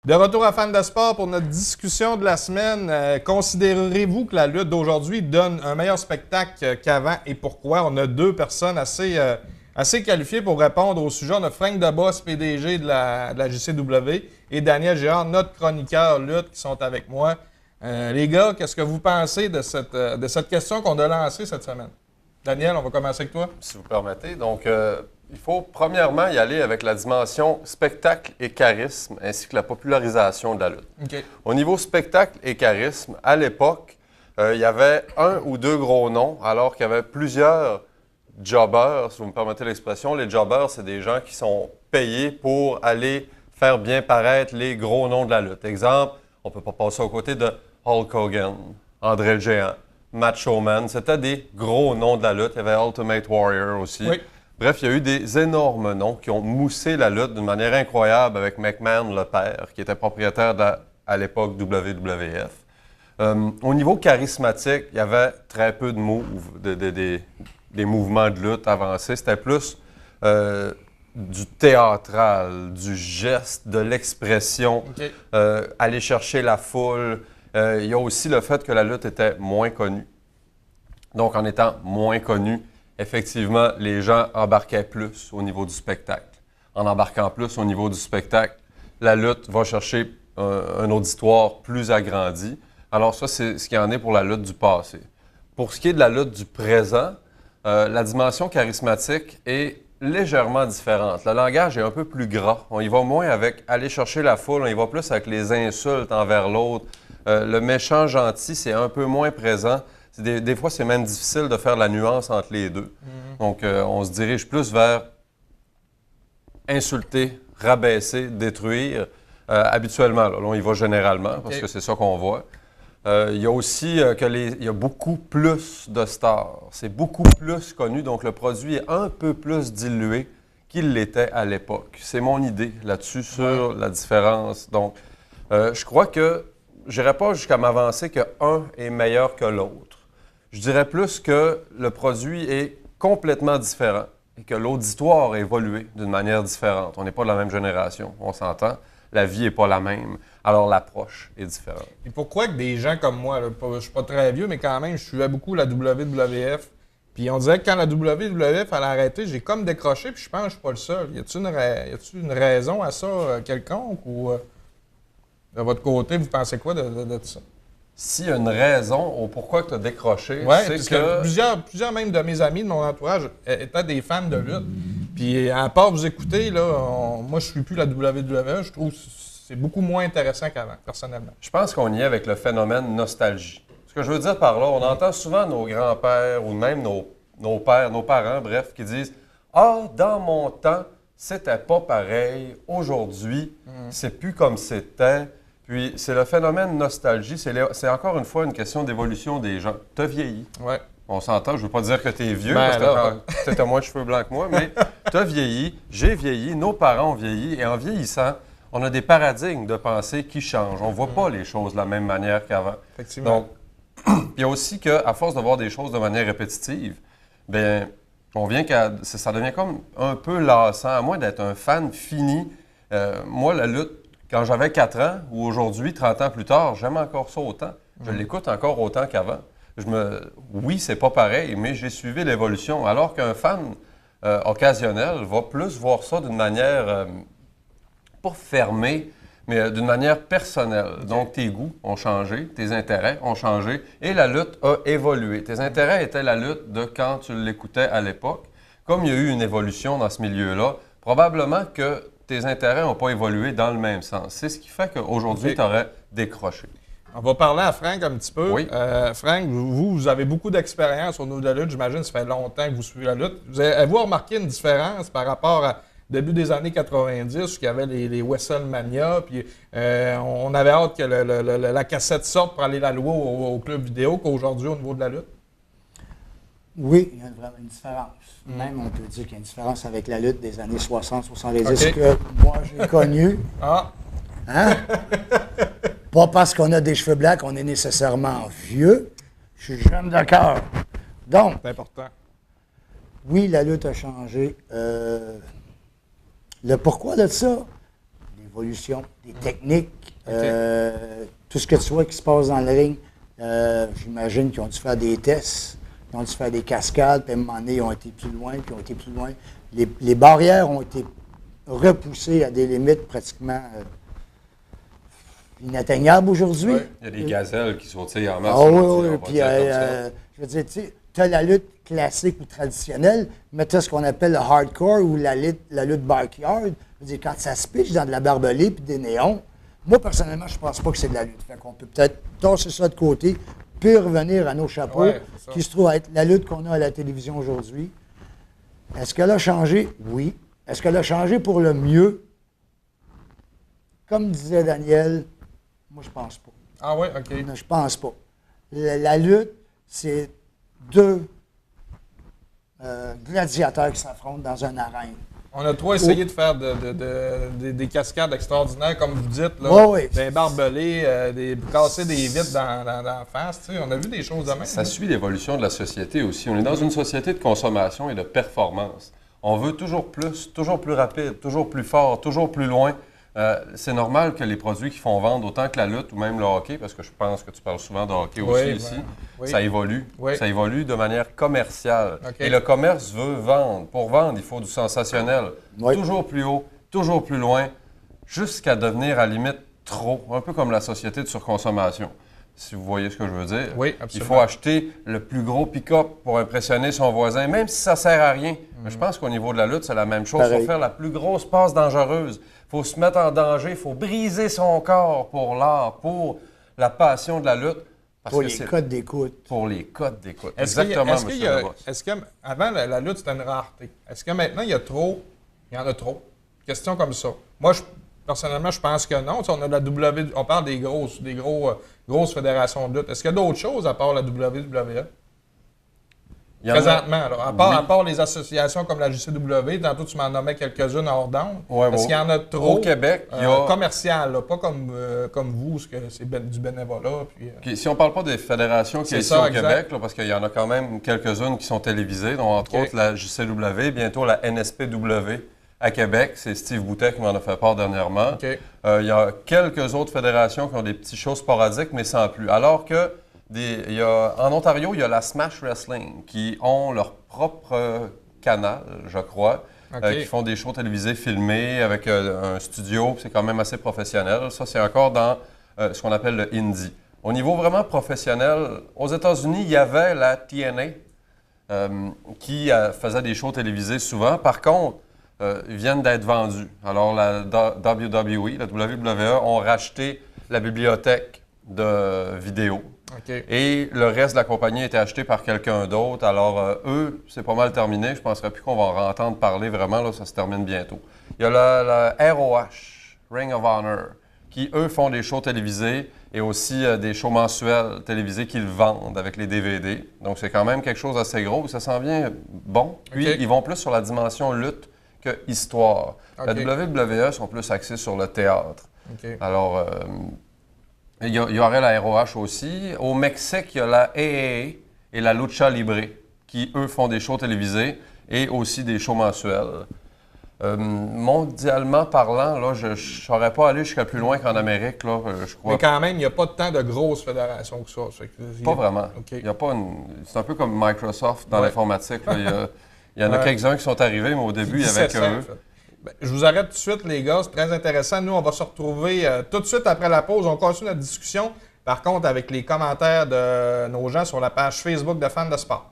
De retour à Fans de sport pour notre discussion de la semaine. Considérez-vous que la lutte d'aujourd'hui donne un meilleur spectacle qu'avant et pourquoi? On a deux personnes assez qualifiées pour répondre au sujet. On a Frank Deboss, PDG de la JCW, et Daniel Girard, notre chroniqueur lutte, qui sont avec moi. Les gars, qu'est-ce que vous pensez de cette question qu'on a lancée cette semaine? Daniel, on va commencer avec toi. Si vous permettez. Donc, il faut premièrement y aller avec la dimension spectacle et charisme, ainsi que la popularisation de la lutte. Okay. Au niveau spectacle et charisme, à l'époque, il y avait un ou deux gros noms, alors qu'il y avait plusieurs jobbers, si vous me permettez l'expression. Les jobbers, c'est des gens qui sont payés pour aller faire bien paraître les gros noms de la lutte. Exemple, on ne peut pas passer aux côtés de Hulk Hogan, André le Géant, Macho Man. C'était des gros noms de la lutte. Il y avait Ultimate Warrior aussi. Oui. Bref, il y a eu des énormes noms qui ont moussé la lutte d'une manière incroyable avec McMahon, le père, qui était propriétaire à l'époque WWF. Au niveau charismatique, il y avait très peu de moves, des mouvements de lutte avancés. C'était plus du théâtral, du geste, de l'expression, okay. Aller chercher la foule. Il y a aussi le fait que la lutte était moins connue. Donc, en étant moins connue, effectivement, les gens embarquaient plus au niveau du spectacle. En embarquant plus au niveau du spectacle, la lutte va chercher un auditoire plus agrandi. Alors ça, c'est ce qu'il y en est pour la lutte du passé. Pour ce qui est de la lutte du présent, la dimension charismatique est légèrement différente. Le langage est un peu plus gras. On y va moins avec aller chercher la foule, on y va plus avec les insultes envers l'autre. Le méchant gentil, c'est un peu moins présent. Des fois, c'est même difficile de faire la nuance entre les deux. Donc, on se dirige plus vers insulter, rabaisser, détruire. Habituellement, là, on y va généralement, parce que c'est ça qu'on voit. Il y a aussi il y a beaucoup plus de stars. C'est beaucoup plus connu, donc le produit est un peu plus dilué qu'il l'était à l'époque. C'est mon idée là-dessus sur la différence. Donc, je crois que je n'irai pas jusqu'à m'avancer qu'un est meilleur que l'autre. Je dirais plus que le produit est complètement différent et que l'auditoire a évolué d'une manière différente. On n'est pas de la même génération, on s'entend. La vie n'est pas la même. Alors, l'approche est différente. Et pourquoi que des gens comme moi, là, je ne suis pas très vieux, mais quand même, je suivais beaucoup la WWF. Puis on dirait que quand la WWF a arrêté, j'ai comme décroché, puis je pense que je ne suis pas le seul. Y a-t-il une raison à ça quelconque? Ou de votre côté, vous pensez quoi de ça? S'il y a une raison au pourquoi tu as décroché, c'est que plusieurs même de mes amis de mon entourage étaient des fans de lutte. Puis à part vous écouter, là, moi je ne suis plus la WWE, je trouve que c'est beaucoup moins intéressant qu'avant, personnellement. Je pense qu'on y est avec le phénomène nostalgie. Ce que je veux dire par là, on entend souvent nos grands-pères ou même nos pères, nos parents, bref, qui disent « Ah, dans mon temps, c'était pas pareil. Aujourd'hui, c'est plus comme c'était. » Puis, c'est le phénomène nostalgie. C'est encore une fois une question d'évolution des gens. Tu as vieilli. Ouais. On s'entend, je ne veux pas dire que tu es vieux, parce que peut-être moins de cheveux blancs que moi, mais tu as vieilli, j'ai vieilli, nos parents ont vieilli, et en vieillissant, on a des paradigmes de pensée qui changent. On ne voit pas les choses de la même manière qu'avant. Effectivement. Donc, il y a aussi qu'à force de voir des choses de manière répétitive, bien, on vient ça devient comme un peu lassant, à moins d'être un fan fini. Moi, la lutte, quand j'avais 4 ans ou aujourd'hui, 30 ans plus tard, j'aime encore ça autant. Je l'écoute encore autant qu'avant. Oui, c'est pas pareil, mais j'ai suivi l'évolution. Alors qu'un fan occasionnel va plus voir ça d'une manière, pas fermée, mais d'une manière personnelle. Okay. Donc, tes goûts ont changé, tes intérêts ont changé et la lutte a évolué. Tes intérêts étaient la lutte de quand tu l'écoutais à l'époque. Comme il y a eu une évolution dans ce milieu-là, probablement que tes intérêts n'ont pas évolué dans le même sens. C'est ce qui fait qu'aujourd'hui, tu aurais décroché. On va parler à Frank un petit peu. Oui. Frank, vous avez beaucoup d'expérience au niveau de la lutte. J'imagine que ça fait longtemps que vous suivez la lutte. Avez-vous remarqué une différence par rapport à début des années 90, où il y avait les WrestleMania, puis on avait hâte que la cassette sorte pour aller la louer au club vidéo qu'aujourd'hui au niveau de la lutte? Oui, il y a une différence. Même, on peut dire qu'il y a une différence avec la lutte des années 60-70 que moi, j'ai connue. Ah! Hein? Pas parce qu'on a des cheveux blancs qu'on est nécessairement vieux. Je suis jeune de cœur. Donc, c'est important. Oui, la lutte a changé. Le pourquoi de ça? l'évolution des techniques, tout ce que tu vois qui se passe dans le ring. J'imagine qu'ils ont dû faire des tests, ils ont dû faire des cascades, puis à un moment donné, ils ont été plus loin, puis ils ont été plus loin. Les barrières ont été repoussées à des limites pratiquement inatteignables aujourd'hui. Oui. Il y a des gazelles qui sautillent en masse. Ah oui, oui. Puis, je veux dire, tu sais, tu as la lutte classique ou traditionnelle, mais tu as ce qu'on appelle le hardcore ou la lutte backyard. Je veux dire, quand ça se pitche dans de la barbelée puis des néons, moi, personnellement, je pense pas que c'est de la lutte. Fait qu'on peut peut-être tasser ça de côté, puis revenir à nos chapeaux, qui se trouvent à être la lutte qu'on a à la télévision aujourd'hui. Est-ce qu'elle a changé? Oui. Est-ce qu'elle a changé pour le mieux? Comme disait Daniel, moi, je pense pas. Ah oui, OK. Non, je pense pas. La lutte, c'est deux gladiateurs qui s'affrontent dans un arène. On a trop essayé de faire des cascades extraordinaires, comme vous dites, là, oui. des barbelés, casser des vitres dans la face. Tu sais, on a vu des choses de même. Ça suit l'évolution de la société aussi. On est dans une société de consommation et de performance. On veut toujours plus rapide, toujours plus fort, toujours plus loin. C'est normal que les produits qui font vendre autant que la lutte ou même le hockey, parce que je pense que tu parles souvent de hockey aussi ici, ça évolue. Oui. Ça évolue de manière commerciale. Okay. Et le commerce veut vendre. Pour vendre, il faut du sensationnel. Oui. Toujours plus haut, toujours plus loin, jusqu'à devenir à la limite trop, un peu comme la société de surconsommation. Si vous voyez ce que je veux dire. Oui, absolument. Il faut acheter le plus gros pick-up pour impressionner son voisin, même si ça ne sert à rien. Mais je pense qu'au niveau de la lutte, c'est la même chose. Il faut faire la plus grosse passe dangereuse. Il faut se mettre en danger. Il faut briser son corps pour l'art, pour la passion de la lutte. Pour les codes d'écoute. Pour les codes d'écoute. Exactement, M. Leboss. Est-ce qu'avant, la lutte, c'était une rareté? Est-ce que maintenant, il y en a trop? Question comme ça. Moi, personnellement, je pense que non. Tu sais, on a la on parle des grosses fédérations de lutte. Est-ce qu'il y a d'autres choses à part la WWE? Présentement, alors, à part les associations comme la JCW, tantôt tu m'en nommais quelques-unes hors d'onde. Est-ce qu'il y en a trop? Au Québec, il y a... commercial, là, pas comme vous, ce que c'est du bénévolat. Puis, Si on ne parle pas des fédérations qui sont au Québec, là, parce qu'il y en a quand même quelques-unes qui sont télévisées, dont entre autres la JCW, bientôt la NSPW à Québec. C'est Steve Boutet qui m'en a fait part dernièrement. Il y a quelques autres fédérations qui ont des petits shows sporadiques, mais sans plus. Alors que en Ontario, il y a la Smash Wrestling qui ont leur propre canal, je crois, qui font des shows télévisés filmés avec un studio. C'est quand même assez professionnel. Ça, c'est encore dans ce qu'on appelle le indie. Au niveau vraiment professionnel, aux États-Unis, il y avait la TNA qui faisait des shows télévisés souvent. Par contre, ils viennent d'être vendus. Alors, la WWE, la WWE ont racheté la bibliothèque de vidéos. Et le reste de la compagnie a été acheté par quelqu'un d'autre. Alors, eux, c'est pas mal terminé. Je ne penserais plus qu'on va en entendre parler vraiment. Là, ça se termine bientôt. Il y a la ROH, Ring of Honor, qui, eux, font des shows télévisés et aussi des shows mensuels télévisés qu'ils vendent avec les DVD. Donc, c'est quand même quelque chose d'assez gros. Ça s'en vient bon. Puis, ils vont plus sur la dimension lutte que histoire. La WWE sont plus axés sur le théâtre. Alors... il y aurait la ROH aussi. Au Mexique, il y a la AAA et la Lucha Libre qui, eux, font des shows télévisés et aussi des shows mensuels. Mondialement parlant, là, je ne saurais pas aller jusqu'à plus loin qu'en Amérique, là, je crois. Mais quand même, il n'y a pas tant de grosses fédérations que ça. Pas vraiment. Il y a pas c'est un peu comme Microsoft dans l'informatique. Il y en a quelques-uns qui sont arrivés, mais au début, il y avait que eux. Je vous arrête tout de suite, les gars. C'est très intéressant. Nous, on va se retrouver tout de suite après la pause. On continue notre discussion, par contre, avec les commentaires de nos gens sur la page Facebook de Fans de Sport.